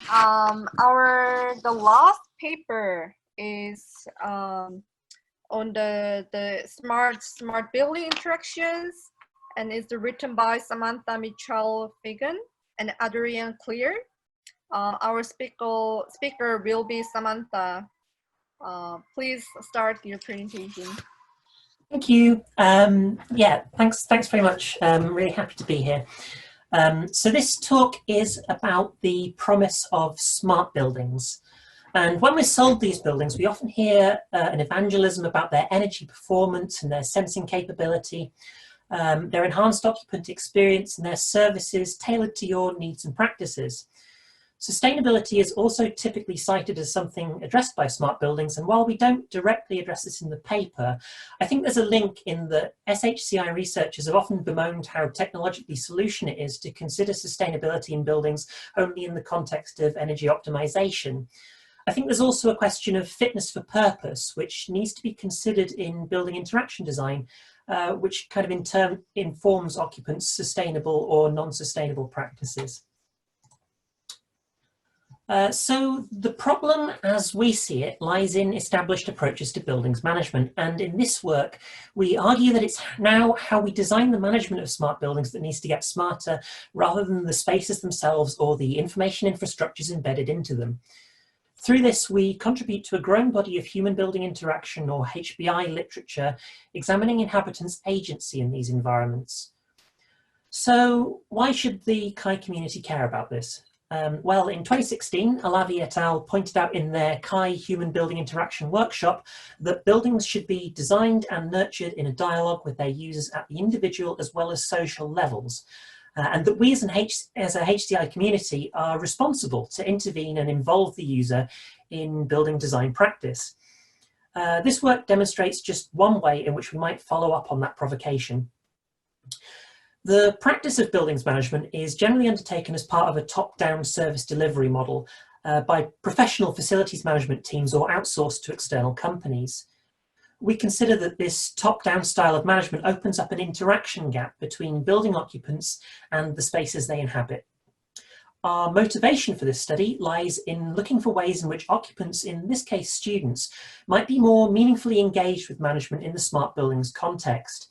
The last paper is on the smart building interactions, and it's written by Samantha, Finnigan, and Adrian Unclear. Our speaker will be Samantha. Please start your presentation. Thank you. Yeah, thanks very much. I'm really happy to be here. So this talk is about the promise of smart buildings. And when we're sold these buildings, we often hear an evangelism about their energy performance and their sensing capability, their enhanced occupant experience and their services tailored to your needs and practices. Sustainability is also typically cited as something addressed by smart buildings, and while we don't directly address this in the paper, I think there's a link in that SHCI researchers have often bemoaned how technologically solution it is to consider sustainability in buildings only in the context of energy optimization. I think there's also a question of fitness for purpose, which needs to be considered in building interaction design, which kind of in turn informs occupants' sustainable or non-sustainable practices. So the problem, as we see it, lies in established approaches to buildings management. And in this work, we argue that it's now how we design the management of smart buildings that needs to get smarter, rather than the spaces themselves or the information infrastructures embedded into them. Through this, we contribute to a growing body of human building interaction, or HBI literature, examining inhabitants' agency in these environments. So why should the CHI community care about this? Well, in 2016, Alavi et al. Pointed out in their CHI Human Building Interaction workshop that buildings should be designed and nurtured in a dialogue with their users at the individual as well as social levels, and that we as a HCI community are responsible to intervene and involve the user in building design practice. This work demonstrates just one way in which we might follow up on that provocation. The practice of buildings management is generally undertaken as part of a top-down service delivery model by professional facilities management teams or outsourced to external companies. We consider that this top-down style of management opens up an interaction gap between building occupants and the spaces they inhabit. Our motivation for this study lies in looking for ways in which occupants, in this case students, might be more meaningfully engaged with management in the smart buildings context.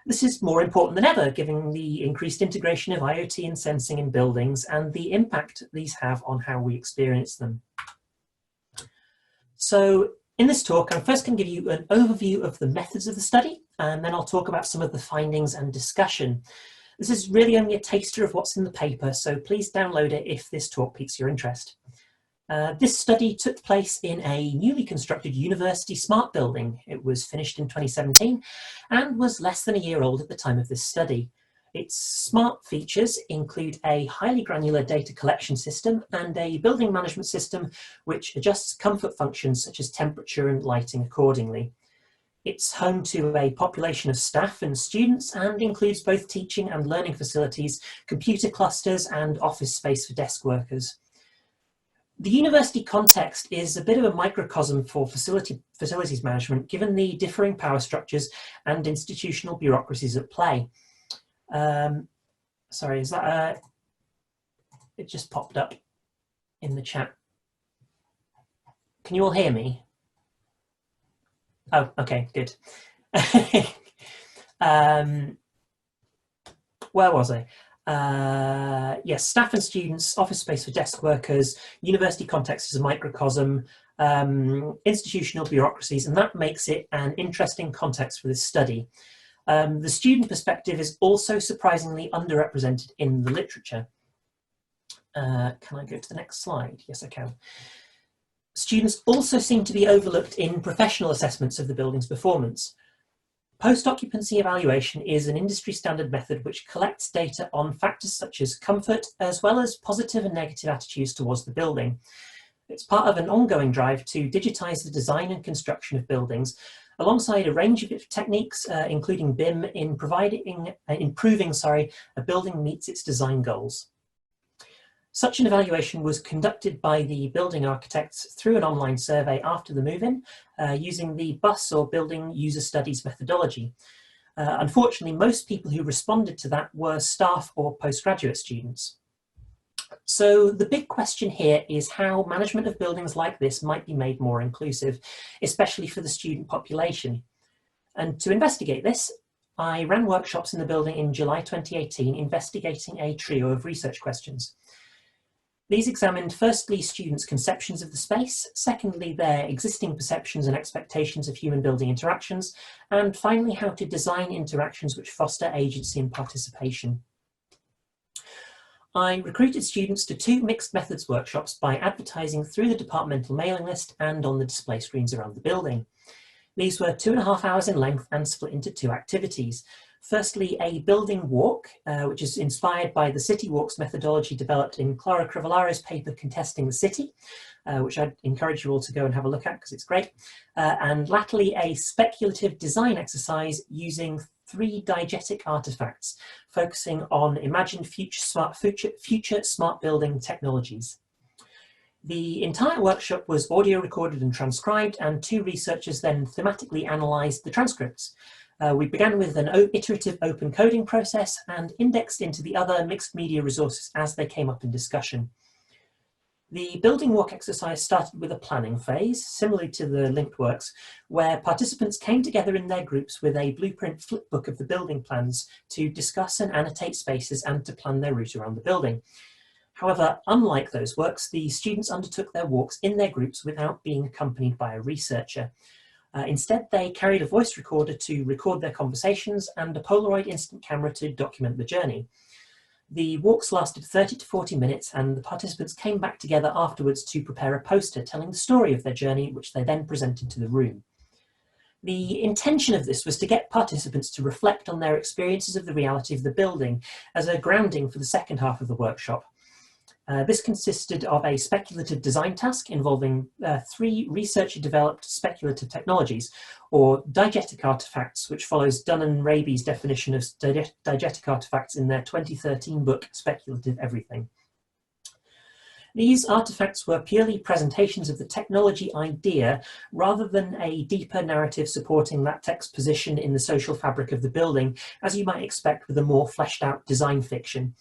This is more important than ever, given the increased integration of IoT and sensing in buildings and the impact these have on how we experience them. So in this talk, I'm first going to give you an overview of the methods of the study, and then I'll talk about some of the findings and discussion. This is really only a taster of what's in the paper, so please download it if this talk piques your interest. This study took place in a newly constructed university smart building. It was finished in 2017 and was less than a year old at the time of this study. Its smart features include a highly granular data collection system and a building management system which adjusts comfort functions such as temperature and lighting accordingly. It's home to a population of staff and students and includes both teaching and learning facilities, computer clusters and office space for desk workers. The university context is a bit of a microcosm for facilities management, given the differing power structures and institutional bureaucracies at play. Sorry, is that it just popped up in the chat. Can you all hear me? Oh, okay, good. Where was I? Yes, staff and students, office space for desk workers, university context is a microcosm, institutional bureaucracies, and that makes it an interesting context for this study. The student perspective is also surprisingly underrepresented in the literature. Can I go to the next slide? Yes, I can. Students also seem to be overlooked in professional assessments of the building's performance. Post-occupancy evaluation is an industry standard method which collects data on factors such as comfort, as well as positive and negative attitudes towards the building. It's part of an ongoing drive to digitize the design and construction of buildings, alongside a range of techniques, including BIM, in improving a building meets its design goals. Such an evaluation was conducted by the building architects through an online survey after the move-in, using the BUS or Building User Studies methodology. Unfortunately, most people who responded to that were staff or postgraduate students. So the big question here is how management of buildings like this might be made more inclusive, especially for the student population. And to investigate this, I ran workshops in the building in July 2018, investigating a trio of research questions. These examined firstly students' conceptions of the space, secondly their existing perceptions and expectations of human building interactions, and finally how to design interactions which foster agency and participation. I recruited students to 2 mixed methods workshops by advertising through the departmental mailing list and on the display screens around the building. These were 2.5 hours in length and split into 2 activities. Firstly, a building walk, which is inspired by the City Walks methodology developed in Clara Crivellaro's paper Contesting the City, which I'd encourage you all to go and have a look at because it's great. And latterly, a speculative design exercise using 3 diegetic artifacts, focusing on imagined future smart building technologies. The entire workshop was audio recorded and transcribed, and 2 researchers then thematically analysed the transcripts. We began with an iterative open coding process and indexed into the other mixed media resources as they came up in discussion. The building walk exercise started with a planning phase, similarly to the linked works, where participants came together in their groups with a blueprint flipbook of the building plans to discuss and annotate spaces and to plan their route around the building. However, unlike those works, the students undertook their walks in their groups without being accompanied by a researcher. Instead, they carried a voice recorder to record their conversations and a Polaroid instant camera to document the journey. The walks lasted 30 to 40 minutes, and the participants came back together afterwards to prepare a poster telling the story of their journey, which they then presented to the room. The intention of this was to get participants to reflect on their experiences of the reality of the building as a grounding for the second half of the workshop. This consisted of a speculative design task involving 3 researcher-developed speculative technologies, or diegetic artifacts, which follows Dunn and Raby's definition of diegetic artifacts in their 2013 book, Speculative Everything. These artifacts were purely presentations of the technology idea, rather than a deeper narrative supporting that tech's position in the social fabric of the building, as you might expect with a more fleshed-out design fiction.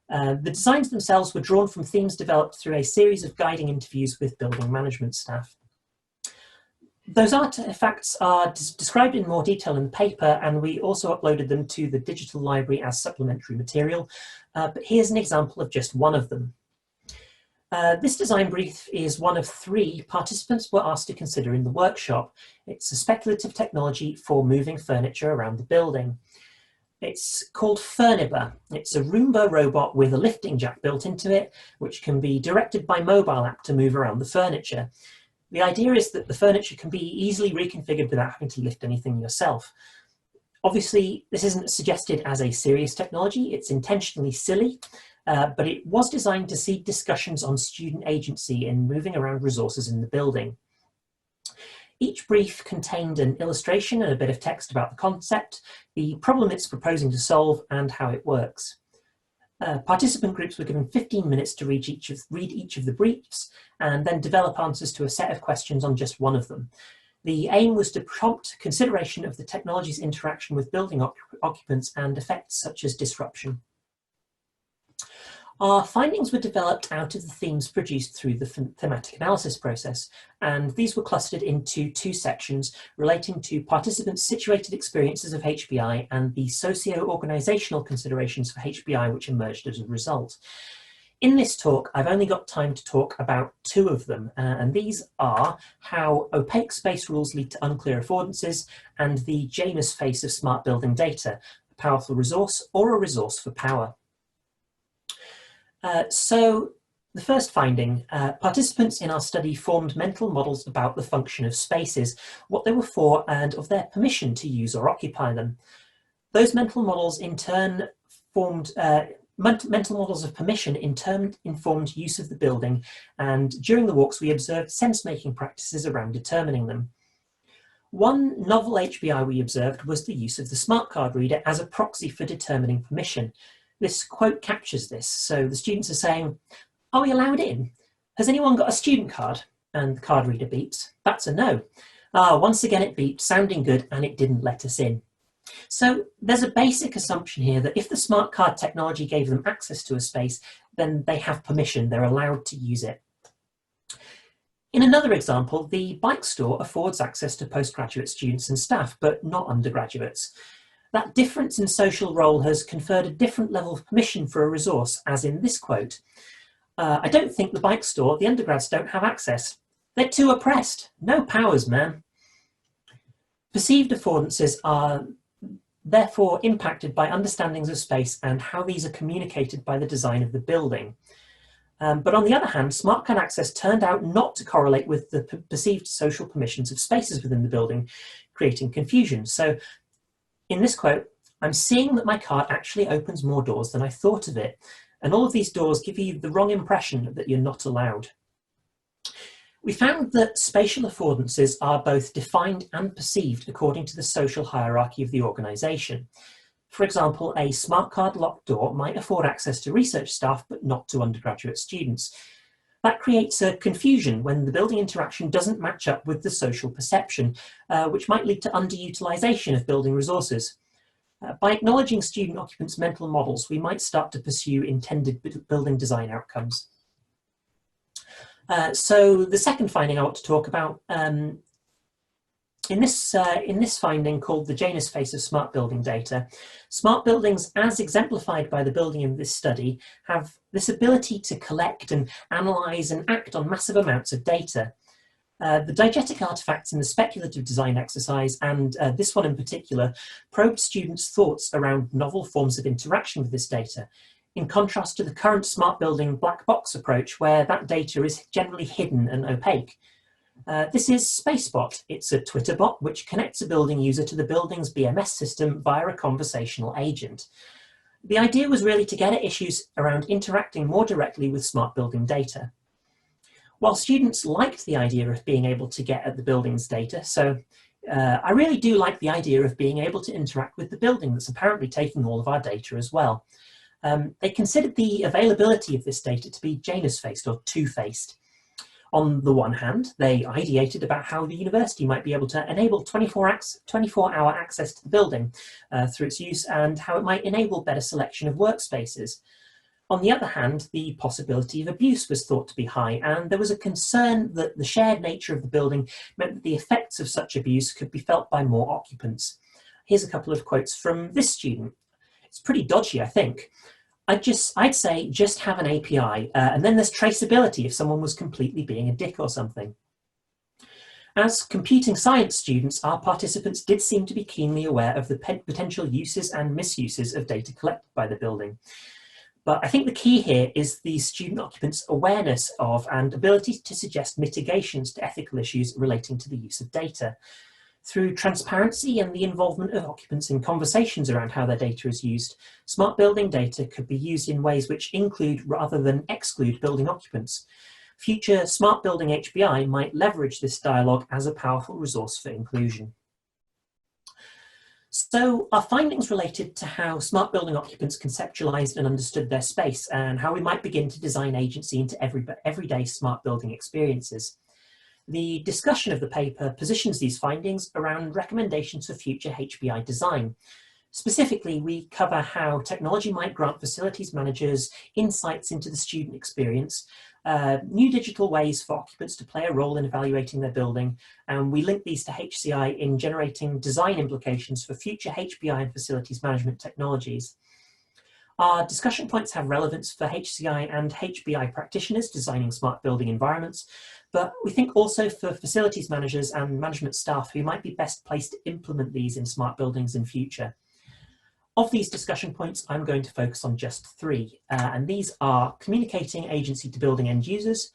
The designs themselves were drawn from themes developed through a series of guiding interviews with building management staff. Those artifacts are described in more detail in the paper, and we also uploaded them to the digital library as supplementary material, but here's an example of just one of them. This design brief is one of 3 participants were asked to consider in the workshop. It's a speculative technology for moving furniture around the building. It's called Furniba. It's a Roomba robot with a lifting jack built into it, which can be directed by mobile app to move around the furniture. The idea is that the furniture can be easily reconfigured without having to lift anything yourself. Obviously, this isn't suggested as a serious technology. It's intentionally silly, but it was designed to seed discussions on student agency in moving around resources in the building. Each brief contained an illustration and a bit of text about the concept, the problem it's proposing to solve, and how it works. Participant groups were given 15 minutes to read each of the briefs and then develop answers to a set of questions on just one of them. The aim was to prompt consideration of the technology's interaction with building occupants and effects such as disruption. Our findings were developed out of the themes produced through the thematic analysis process, and these were clustered into 2 sections relating to participants' situated experiences of HBI and the socio-organisational considerations for HBI which emerged as a result. In this talk, I've only got time to talk about 2 of them, and these are how opaque space rules lead to unclear affordances and the Janus face of smart building data, a powerful resource or a resource for power. So the first finding, participants in our study formed mental models about the function of spaces, what they were for, and of their permission to use or occupy them. Those mental models in turn formed, mental models of permission in turn informed use of the building, and during the walks we observed sense-making practices around determining them. One novel HBI we observed was the use of the smart card reader as a proxy for determining permission. This quote captures this. So the students are saying, "Are we allowed in? Has anyone got a student card?" And the card reader beeps. "That's a no." Once again it beeped, sounding good, and it didn't let us in. So there's a basic assumption here that if the smart card technology gave them access to a space, then they have permission, they're allowed to use it. In another example, the bike store affords access to postgraduate students and staff, but not undergraduates. That difference in social role has conferred a different level of permission for a resource, as in this quote. I don't think the bike store, the undergrads don't have access. They're too oppressed. No powers, man. Perceived affordances are therefore impacted by understandings of space and how these are communicated by the design of the building. But on the other hand, smart card access turned out not to correlate with the perceived social permissions of spaces within the building, creating confusion. So in this quote, I'm seeing that my card actually opens more doors than I thought of it. And all of these doors give you the wrong impression that you're not allowed. We found that spatial affordances are both defined and perceived according to the social hierarchy of the organisation. For example, a smart card locked door might afford access to research staff, but not to undergraduate students. That creates a confusion when the building interaction doesn't match up with the social perception, which might lead to underutilisation of building resources. By acknowledging student occupants' mental models, we might start to pursue intended building design outcomes. So the second finding I want to talk about, in this finding called the Janus phase of smart building data, smart buildings, as exemplified by the building in this study, have this ability to collect and analyse and act on massive amounts of data. The diegetic artefacts in the speculative design exercise, and this one in particular, probed students' thoughts around novel forms of interaction with this data, in contrast to the current smart building black box approach, where that data is generally hidden and opaque. This is SpaceBot. It's a Twitter bot which connects a building user to the building's BMS system via a conversational agent. The idea was really to get at issues around interacting more directly with smart building data. While students liked the idea of being able to get at the building's data, so I really do like the idea of being able to interact with the building that's apparently taking all of our data as well. They considered the availability of this data to be Janus-faced or two-faced. On the one hand, they ideated about how the university might be able to enable 24-hour access to the building through its use, and how it might enable better selection of workspaces. On the other hand, the possibility of abuse was thought to be high, and there was a concern that the shared nature of the building meant that the effects of such abuse could be felt by more occupants. Here's a couple of quotes from this student. It's pretty dodgy, I think. I'd say just have an API, and then there's traceability if someone was completely being a dick or something. As computing science students, our participants did seem to be keenly aware of the potential uses and misuses of data collected by the building. But I think the key here is the student occupants' awareness of and ability to suggest mitigations to ethical issues relating to the use of data. Through transparency and the involvement of occupants in conversations around how their data is used, smart building data could be used in ways which include rather than exclude building occupants. Future smart building HBI might leverage this dialogue as a powerful resource for inclusion. So our findings related to how smart building occupants conceptualized and understood their space, and how we might begin to design agency into everyday smart building experiences. The discussion of the paper positions these findings around recommendations for future HBI design. Specifically, we cover how technology might grant facilities managers insights into the student experience, new digital ways for occupants to play a role in evaluating their building, and we link these to HCI in generating design implications for future HBI and facilities management technologies. Our discussion points have relevance for HCI and HBI practitioners designing smart building environments, but we think also for facilities managers and management staff who might be best placed to implement these in smart buildings in future. Of these discussion points, I'm going to focus on just three, and these are communicating agency to building end users,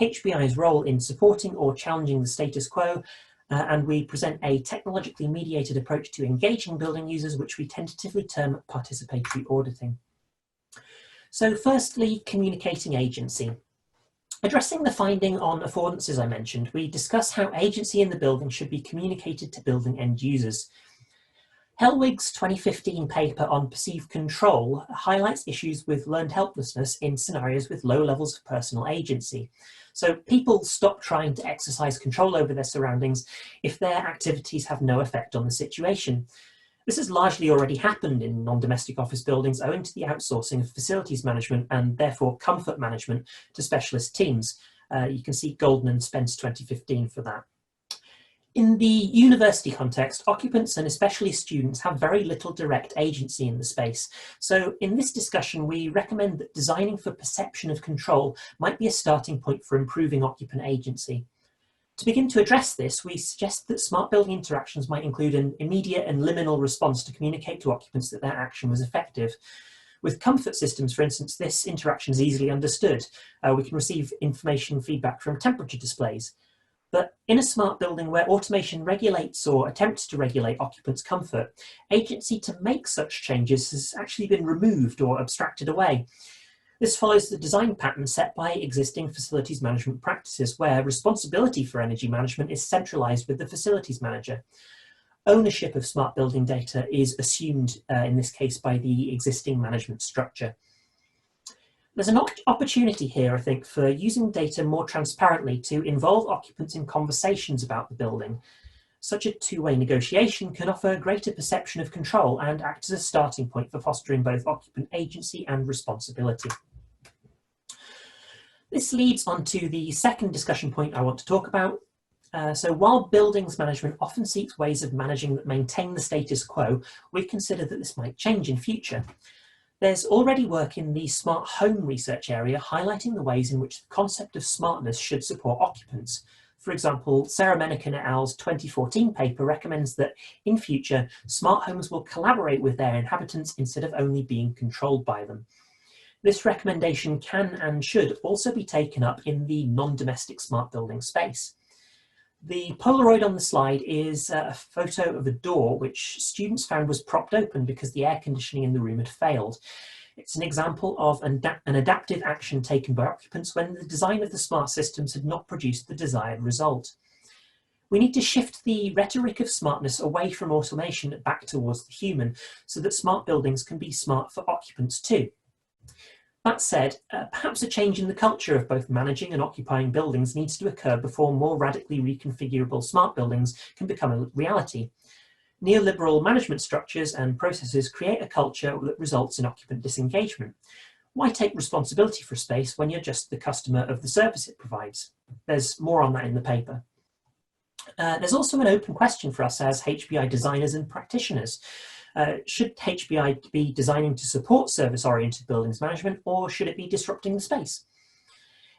HBI's role in supporting or challenging the status quo, and we present a technologically mediated approach to engaging building users, which we tentatively term participatory auditing. So firstly, communicating agency. Addressing the finding on affordances I mentioned, we discuss how agency in the building should be communicated to building end users. Hellwig's 2015 paper on perceived control highlights issues with learned helplessness in scenarios with low levels of personal agency. So people stop trying to exercise control over their surroundings if their activities have no effect on the situation. This has largely already happened in non-domestic office buildings owing to the outsourcing of facilities management and therefore comfort management to specialist teams. You can see Golden and Spence 2015 for that. In the university context, occupants and especially students have very little direct agency in the space. So in this discussion, we recommend that designing for perception of control might be a starting point for improving occupant agency. To begin to address this, we suggest that smart building interactions might include an immediate and liminal response to communicate to occupants that their action was effective. With comfort systems, for instance, this interaction is easily understood. We can receive information feedback from temperature displays. But in a smart building where automation regulates or attempts to regulate occupants' comfort, agency to make such changes has actually been removed or abstracted away. This follows the design pattern set by existing facilities management practices where responsibility for energy management is centralised with the facilities manager. Ownership of smart building data is assumed in this case by the existing management structure. There's an opportunity here, I think, for using data more transparently to involve occupants in conversations about the building. Such a two-way negotiation can offer greater perception of control and act as a starting point for fostering both occupant agency and responsibility. This leads on to the second discussion point I want to talk about. So while buildings management often seeks ways of managing that maintain the status quo, we consider that this might change in future. There's already work in the smart home research area highlighting the ways in which the concept of smartness should support occupants. For example, Sarah Menniken et al.'s 2014 paper recommends that in future, smart homes will collaborate with their inhabitants instead of only being controlled by them. This recommendation can and should also be taken up in the non-domestic smart building space. The Polaroid on the slide is a photo of a door which students found was propped open because the air conditioning in the room had failed. It's an example of an adaptive action taken by occupants when the design of the smart systems had not produced the desired result. We need to shift the rhetoric of smartness away from automation back towards the human so that smart buildings can be smart for occupants too. That said, perhaps a change in the culture of both managing and occupying buildings needs to occur before more radically reconfigurable smart buildings can become a reality. Neoliberal management structures and processes create a culture that results in occupant disengagement. Why take responsibility for space when you're just the customer of the service it provides? There's more on that in the paper. There's also an open question for us as HBI designers and practitioners. Should HBI be designing to support service-oriented buildings management, or should it be disrupting the space?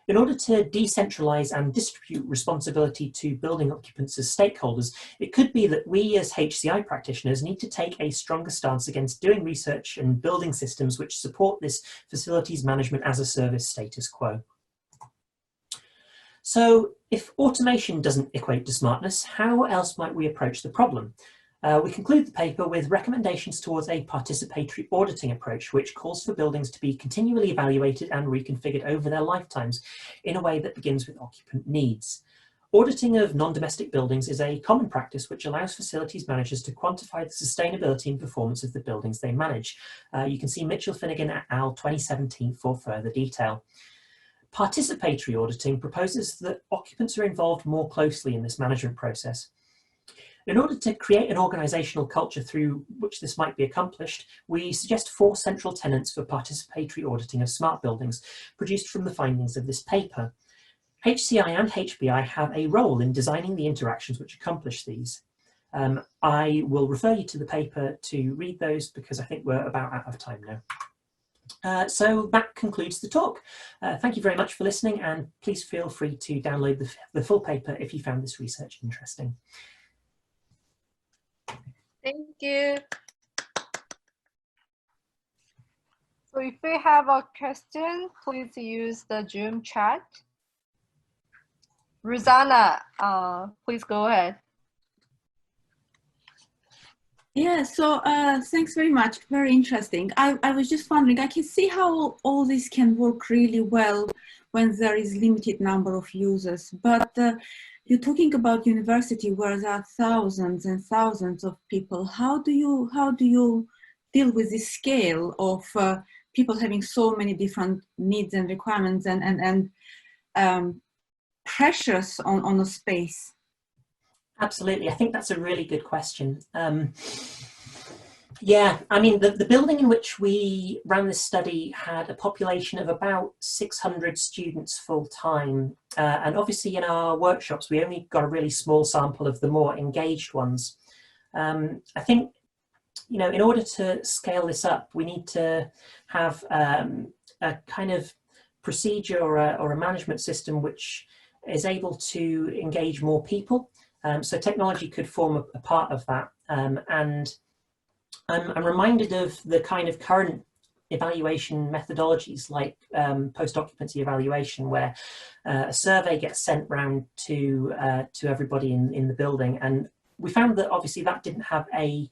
In order to decentralise and distribute responsibility to building occupants as stakeholders, it could be that we as HCI practitioners need to take a stronger stance against doing research and building systems which support this facilities management as a service status quo. So if automation doesn't equate to smartness, how else might we approach the problem? We conclude the paper with recommendations towards a participatory auditing approach, which calls for buildings to be continually evaluated and reconfigured over their lifetimes in a way that begins with occupant needs. Auditing of non-domestic buildings is a common practice which allows facilities managers to quantify the sustainability and performance of the buildings they manage. You can see Mitchell Finnigan et al. 2017 for further detail. Participatory auditing proposes that occupants are involved more closely in this management process. In order to create an organisational culture through which this might be accomplished, we suggest 4 central tenets for participatory auditing of smart buildings, produced from the findings of this paper. HCI and HBI have a role in designing the interactions which accomplish these. I will refer you to the paper to read those because I think we're about out of time now. So that concludes the talk. Thank you very much for listening, and please feel free to download the full paper if you found this research interesting. Thank you. So if you have a question, please use the Zoom chat. Rosanna, please go ahead. Yeah, so thanks very much. Very interesting. I was just wondering, I can see how all this can work really well when there is limited number of users, but you're talking about university where there are thousands and thousands of people. How do you deal with this scale of people having so many different needs and requirements and pressures on a space? Absolutely, I think that's a really good question. Yeah, I mean, the building in which we ran this study had a population of about 600 students full time. And obviously in our workshops, we only got a really small sample of the more engaged ones. I think, you know, in order to scale this up, we need to have a kind of procedure or a management system which is able to engage more people. So technology could form a part of that. And I'm reminded of the kind of current evaluation methodologies like post-occupancy evaluation, where a survey gets sent round to everybody in the building, and we found that obviously that didn't have a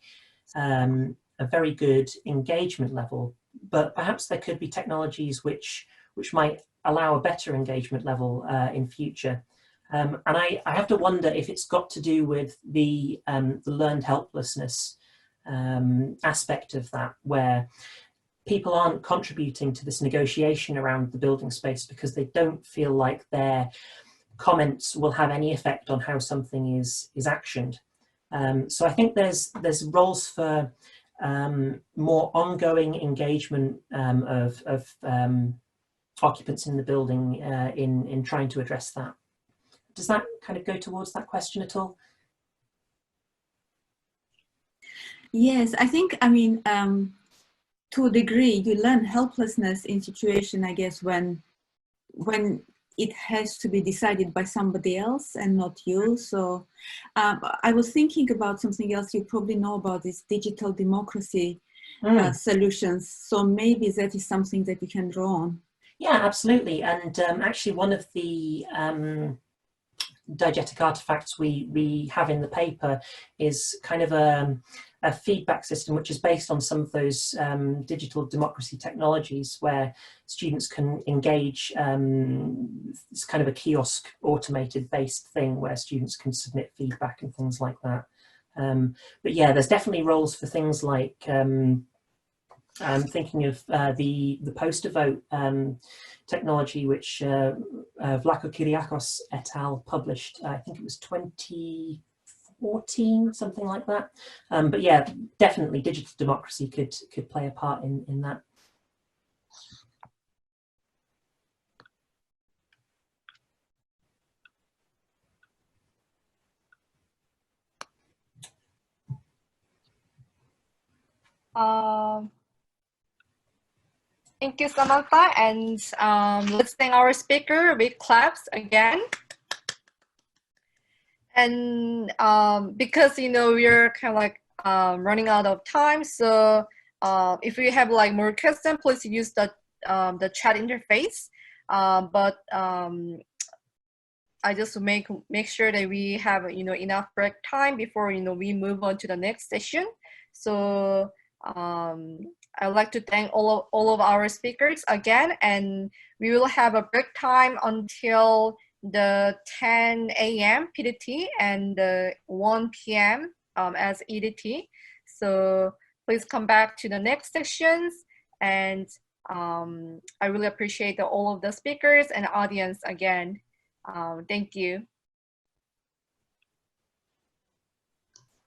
very good engagement level, but perhaps there could be technologies which might allow a better engagement level in future. And I have to wonder if it's got to do with the learned helplessness aspect of that, where people aren't contributing to this negotiation around the building space because they don't feel like their comments will have any effect on how something is actioned. So I think there's roles for more ongoing engagement of occupants in the building in trying to address that. Does that kind of go towards that question at all? Yes, I think, I mean, to a degree, you learn helplessness in situation, I guess, when it has to be decided by somebody else and not you. So I was thinking about something else you probably know about, this digital democracy solutions. So maybe that is something that you can draw on. Yeah, absolutely. And actually one of the diegetic artifacts we have in the paper is kind of a feedback system which is based on some of those digital democracy technologies, where students can engage. It's kind of a kiosk automated based thing where students can submit feedback and things like that. But yeah, there's definitely roles for things like I'm thinking of the poster vote technology, which Vlaco Kyriakos et al. Published. I think it was 2014, something like that. But yeah, definitely digital democracy could play a part in that. Thank you, Samantha, and let's thank our speaker with claps again. And because we're kind of like running out of time, so if you have like more questions, please use the chat interface. But I just make sure that we have enough break time before we move on to the next session. So I'd like to thank all of our speakers again, and we will have a break time until the 10 a.m. PDT and 1 p.m. As EDT. So please come back to the next sessions, and I really appreciate all of the speakers and audience again. Thank you.